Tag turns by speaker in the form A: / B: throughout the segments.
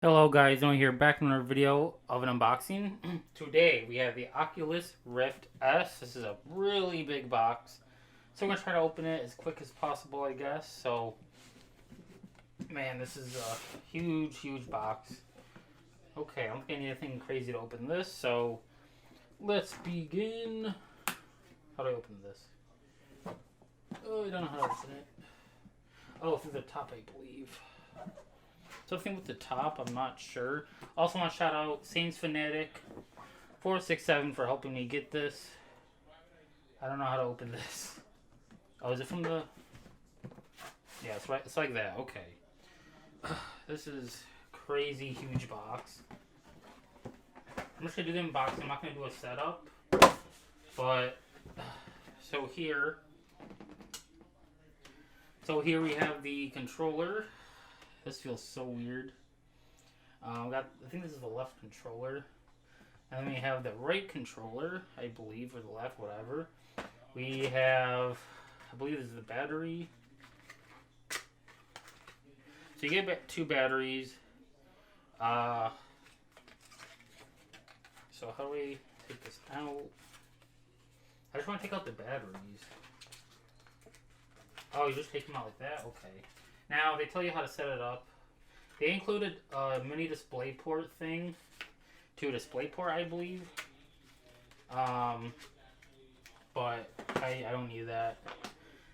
A: Hello guys, Noah here, back in another video of an unboxing. Today we have the Oculus Rift S. This is a really big box. So I'm going to try to open it as quick as possible, I guess. So, man, this is a huge box. Okay, I don't think I need anything crazy to open this, so let's begin. How do I open this? Oh, I don't know how to open it. Oh, through the top, I believe. Something with the top, I'm not sure. Also want to shout out Saints Fanatic 467 for helping me get this. I don't know how to open this. Oh, is it from the... Yeah, it's right. It's like that. Okay. This is crazy huge box. I'm just going to do the unboxing. I'm not going to do a setup. But, so here... So here we have the controller. This feels so weird. I think this is the left controller. And then we have the right controller, I believe, or the left, whatever. We have, I believe this is the battery. So you get two batteries. So how do we take this out? I just want to take out the batteries. Oh, you just take them out like that? Okay. Now, they tell you how to set it up. They included a mini DisplayPort thing to a DisplayPort, I believe. But I don't need that.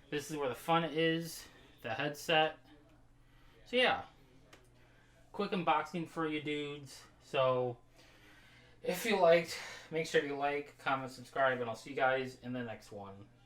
A: This is where the fun is, the headset. So yeah, quick unboxing for you dudes. So if you liked, make sure you like, comment, subscribe, and I'll see you guys in the next one.